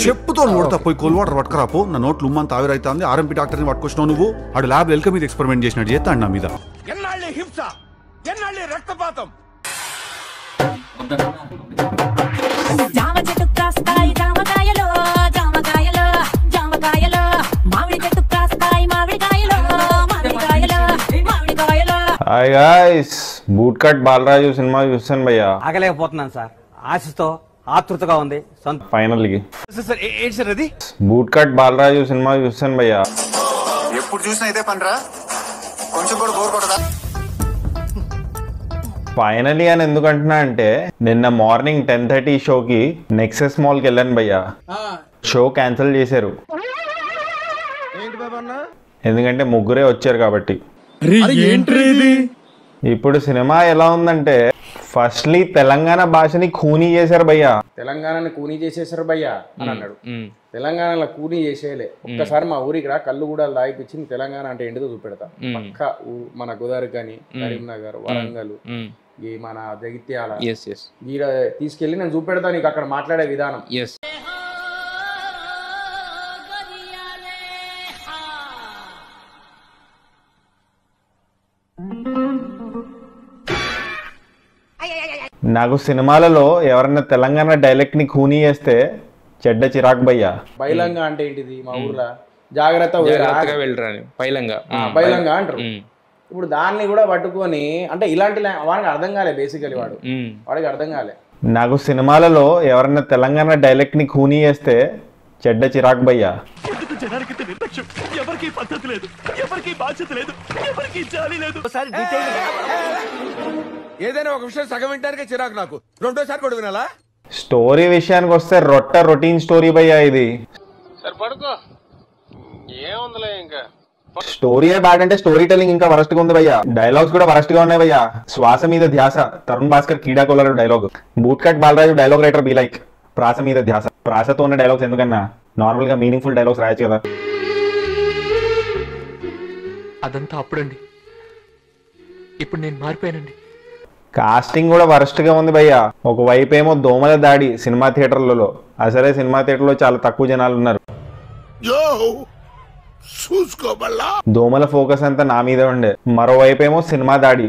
చెప్పుతో కొడతా పోయి కోల్ వాటర్ పట్టుకురాపో. నా నోట్లు ఉమ్మంత ఆవిరైతుంది. ఆర్ఎంపీ డాక్టర్ని పట్టుకొచ్చినావు నువ్వు. ఆడు ల్యాబ్ ఎల్క మీద ఎక్స్పెరిమెంట్ చేసినట్టు చేస్తాడు నా మీద. హింస, రక్తపాతం. జామ చెట్టు కాస్తాయి జామకాయలో, జామకాయలో, జామకాయలో. మామిడి చెట్టు కాస్తాయి మామిడికాయలో, మామిడికాయలో, మామిడికాయలో. Hi guys, boot cut Balaraju cinema చూస్తాను భయ్యా. ఆగలేకపోతున్నాను సార్, ఆశతో ఆతృతగా ఉంది. ఫైనల్లీ సార్ అది బూట్ కట్ బాలరాజు సినిమా చూస్తాను భయ్యా. ఎప్పుడు చూసినా ఇదే పనిరా, కొంచెం కూడా బోర్ కొట్టదా? ఫైనలీ అని ఎందుకు అంటున్నా అంటే నిన్న మార్నింగ్ 10:30 షోకి నెక్సెస్ మాల్కి వెళ్ళాను భయ్యా. షో క్యాన్సిల్ చేశారు ఎందుకంటే ముగ్గురే వచ్చారు కాబట్టి. ఇప్పుడు సినిమా ఎలా ఉందంటే ఫస్ట్లీ తెలంగాణ భాషని ఖూనీ చేశారు భయ్యా. తెలంగాణని కూనీ చేసేసారు భయ్యా అని అన్నాడు. తెలంగాణలో కూనీ చేసేయలే. ఒక్కసారి మా ఊరికి రా, కళ్ళు కూడా దాయిపించి తెలంగాణ అంటే ఏంటిదో చూపెడతా. పక్క మన గోదావరి కానీ, కరీంనగర్, వరంగల్, ఈ మన జగిత్యాల ఈడ తీసుకెళ్లి నేను చూపెడతా నీకు అక్కడ మాట్లాడే విధానం. నాకు సినిమాలలో ఎవరైనా తెలంగాణ డైలెక్ట్ ని ఖూనీ చేస్తే చెడ్డ చిరాకు భయ్యా. బైలంగా అంటే ఏంటిది మా ఊర్లో? జాగ్రత్త బైలంగా అంటారు. ఇప్పుడు దాన్ని కూడా పట్టుకొని అంటే ఇలాంటి వాడికి అర్థం కాలే. బేసికలీ వాడికి అర్థం కాలే. నాకు సినిమాలలో ఎవరైనా తెలంగాణ డైలెక్ట్ ని ఖూనీ చేస్తే చెడ్డ చిరాకు భయ్యా. ఎవరికి పద్ధతి లేదు, ఎవరికి బాధ్యత లేదు, ఎవరికి జాలి లేదు. ఏదైనా ఒక విషయం సగం వింటానికే చిరాకు నాకు. రెండోసారి కూడా వినాలా? స్టోరీ విషయానికి వస్తే రొటీన్ స్టోరీ భయ్యా. ఇది స్టోరీయే బ్యాడ్ అంటే స్టోరీ టెల్లింగ్ ఇంకా వరస్ట్ గా ఉంది భయ్యా. డైలాగ్స్ కూడా వరస్ట్ గా ఉన్నాయి భయ్యా. శ్వాస మీద ధ్యాస, తరుణ్ భాస్కర్ కీడాకోలర్ dialogue. Boot cut Balaraju dialogue writer be like ప్రాస మీద ధ్యాస. ప్రాసతో ఉన్న డైలాగ్స్ ఎందుకన్నా నార్మల్ గా మీనింగ్ఫుల్ డైలాగ్స్ రాయొచ్చు కదా. అదంతా అప్పుడండి, ఇప్పుడు నేను మారిపోయానండి. కాస్టింగ్ కూడా వరస్ట్ గా ఉంది భయ్యా. ఒకవైపు ఏమో దోమల దాడి సినిమా థియేటర్లలో. అసలే సినిమా థియేటర్లో చాలా తక్కువ జనాలు ఉన్నారు. దోమల ఫోకస్ అంతా నా మీద ఉండే. మరోవైపు ఏమో సినిమా దాడి.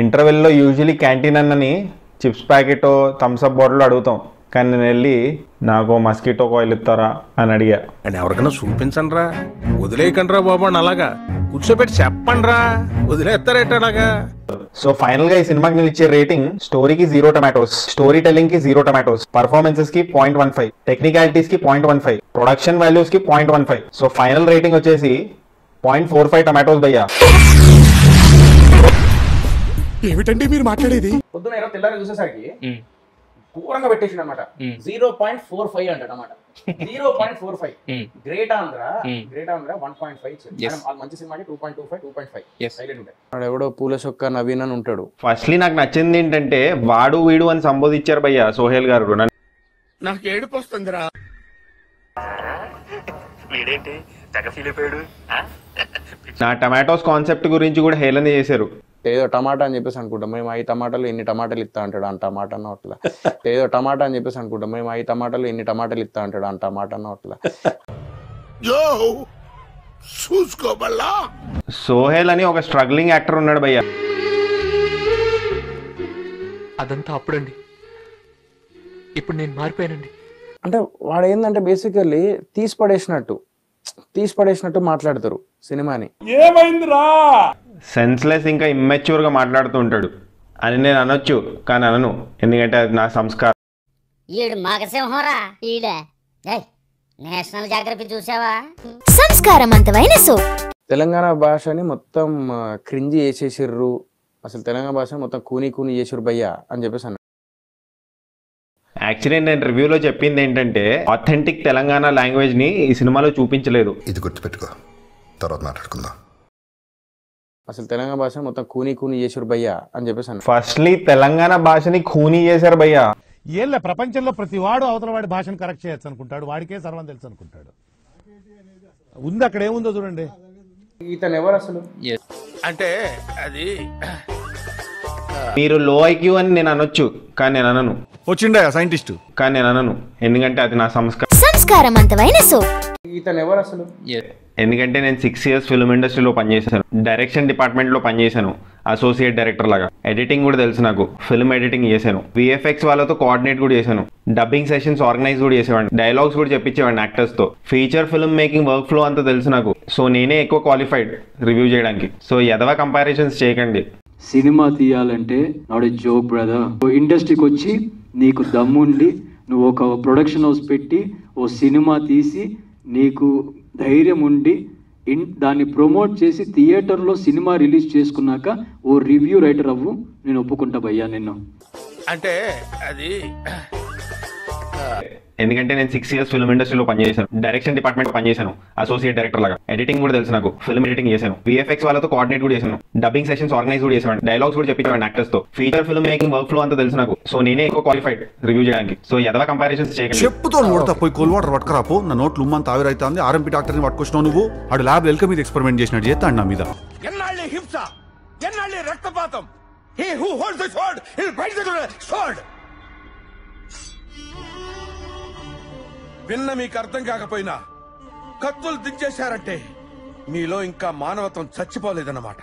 ఇంటర్వెల్ లో యూజువలీ క్యాంటీన్ అన్నని చిప్స్ ప్యాకెట్, థమ్స్అప్ బాటిల్ అడుగుతాం. కానీ నేను వెళ్ళి నాకు మస్కిటో కాయిల్ ఇస్తారా అని అడిగా. అని ఎవరికైనా చూపించండి రా, వదిలేయకండి రా బాబు అని అలాగా కూర్చోబెట్టి చెప్పండి రా, వదిలేస్తారేటలాగా. సో ఫైనల్ గా ఈ సినిమాకి నేను ఇచ్చే రేటింగ్: స్టోరీకి 0 టమాటోస్, స్టోరీ టెల్లింగ్ కి 0 టమాటోస్, పర్ఫార్మెన్సెస్ కి 0.15, టెక్నికాలిటీస్ కి 0.15, ప్రొడక్షన్ వాల్యూస్ కి 0.15. సో ఫైనల్ రేటింగ్ వచ్చేసి 0.45 టమాటోస్ భయ్యా. ఏమిటండి మీరు మాట్లాడేది? పొద్దున ఏదో తెల్లారి చూసేసరికి పూరంగా పెట్టేసింది అనమాట. 0.45 అంటాడు అనమాట. 0.45. గ్రేట్ ఆంధ్ర 1.5. మంచి సినిమాకి 2.25, 2.5 సైలెంట్ ఉంటాయి. ఎవడో పూల చొక్క నవీన్ అని ఉంటాడు. ఫస్ట్లీ నాకు నచ్చింది ఏంటంటే వాడు వీడు అని సంబోధించారు భయ్యా సోహెల్ గారు. నాకు ఏడుపు వస్తుందిరా. నా టమాటోస్ కాన్సెప్ట్ గురించి కూడా హేళన చేశారు. ఏదో టమాటా అని చెప్పేసి అనుకుంటాం మేము, 5 టమాటాలు ఎన్ని టమాటాలు ఇస్తా అంటాడు అంట మాట అట్లా. ఏదో టమాటా అని చెప్పేసి అనుకుంటాం మేము, 5 టమాటాలు ఎన్ని టమాటాలు ఇస్తా అంటాడు అంట మాట అట్లా. సోహెల్ అని ఒక స్ట్రగ్లింగ్ యాక్టర్ ఉన్నాడు భయ్యా. అదంతా అప్పుడండి, ఇప్పుడు నేను మారిపోయానండి. అంటే వాడు ఏంటంటే బేసికల్లీ తీసి పడేసినట్టు మాట్లాడతారు సినిమాని. ఏమైందిరా? సెన్స్లెస్ ఇంకా ఇమ్మెచ్యూర్ గా మాట్లాడుతూ ఉంటాడు అని నేను అనొచ్చు, కానీ అనను. ఎందుకంటే అది నా సంస్కారం. ఈడు మగసింహరా ఈడ. నేషనల్ జాగ్రఫీ చూసావా? సంస్కారవంతమైన సో తెలంగాణ భాషని మొత్తం క్రింజి చేసేసిర్రు. అసలు తెలంగాణ భాషని మొత్తం కూనీ చేసిర్రు భయ్యా అని చెప్పేసి అన్నాడు. యాక్చువల్లీ నేను రివ్యూలో చెప్పింది ఏంటంటే ఆథెంటిక్ తెలంగాణ లాంగ్వేజ్ ని ఈ సినిమాలో చూపించలేదు. ఇది గుర్తుపెట్టుకో, తర్వాత మాట్లాడుకుందాం. అసలు తెలంగాణ భాషని మొత్తం కూనీ చేసిర్రు భయ్యా అని చెప్పేసి అన్నాడు. ఫస్ట్లీ తెలంగాణ భాషని ఖూనీ చేశారు భయ్యా. ఏళ్ళ ప్రపంచంలో ప్రతి వాడు అవతల వాడి భాషను కరెక్ట్ చేయొచ్చు అనుకుంటాడు, వాడికే సర్వం తెలుసు అనుకుంటాడు. ఉంది అక్కడ ఏముందో చూడండి. ఇతను ఎవరు అసలు? అంటే అది మీరు లో ఐక్యూ అని నేను అనొచ్చు, కానీ నేను అనను. వచ్చిండా సైంటిస్ట్, కానీ నేను అనను, ఎందుకంటే అది నా సంస్కారవంతమైన సోప్. ఇతను ఎవరు అసలు? ఎందుకంటే నేను 6 years ఫిల్మ్ ఇండస్ట్రీలో పనిచేశాను, డైరెక్షన్ డిపార్ట్మెంట్లో పనిచేశాను, అసోసియేట్ డైరెక్టర్ లాగా. ఎడిటింగ్ కూడా తెలుసు నాకు, ఫిల్మ్ ఎడిటింగ్ చేశాను, విఎఫ్ఎక్స్ వాళ్ళతో కోఆర్డినేట్ కూడా చేశాను, డబ్బింగ్ సెషన్స్ ఆర్గనైజ్ కూడా చేసేవాడిని, డైలాగ్స్ కూడా చెప్పించేవాడిని యాక్టర్స్తో. Feature film making workflow అంతా తెలుసు నాకు. సో నేనే ఎక్కువ క్వాలిఫైడ్ రివ్యూ చేయడానికి. సో ఎదవ కంపారిజన్స్ చేయకండి. సినిమా తీయాలంటే నాట్ ఏ జోక్ బ్రదర్. ఇండస్ట్రీకి వచ్చి నీకు దమ్ముండి నువ్వు ఒక ప్రొడక్షన్ హౌస్ పెట్టి ఓ సినిమా తీసి నీకు ధైర్యం ఉండి దాన్ని ప్రమోట్ చేసి థియేటర్లో సినిమా రిలీజ్ చేసుకున్నాక ఓ రివ్యూ రైటర్ అవ్వు, నేను ఒప్పుకుంటా భయ్యా నిన్ను. అంటే అది ఎందుకంటే నేను 6 years ఫిల్మ్ ఇండస్ట్రీలో పనిచేశాను, డైరెక్షన్ డిపార్ట్మెంట్ పనిచేశాను, అసోసియేట్ డైరెక్టర్ లాగా. ఎడిటింగ్ కూడా తెలుసు నాకు, ఫిల్మ్ ఎడిటింగ్ చేశాను, విఎఫ్ఎక్స్ వాళ్ళతో కోఆర్డినేట్ కూడా చేశాను, డబ్బింగ్ సెషన్స్ ఆర్గనైజ్ కూడా చేసేవాడిని, డైలాగ్స్ కూడా చెప్పించేవాడిని యాక్టర్స్తో. Feature film making workflow అంతా తెలుసు నాకు. సో నేనే ఎక్కువ క్వాలిఫైడ్ రివ్యూ చేయడానికి. సో ఎదవ కంపారిజన్స్ చేయకండి. చెప్పుతో కొడతా పోయి కోల్డ్ వాటర్ పట్టుకురాపో. నా నోట్లు ఉమ్మంత ఆవిరైతుంది. ఆర్ఎంపీ డాక్టర్ని పట్టుకొచ్చినావు నువ్వు. ఆడు ల్యాబ్ ఎల్క మీద ఎక్స్పెరిమెంట్ చేసినట్టు చేస్తాడు నా మీద. ఎన్నాళ్ళే హింస, ఎన్నాళ్ళే రక్తపాతం. He who holds the sword, he'll bite the sword. విన్న మీకు అర్థం కాకపోయినా కత్తులు దించేశారంటే మీలో ఇంకా మానవత్వం చచ్చిపోలేదన్నమాట.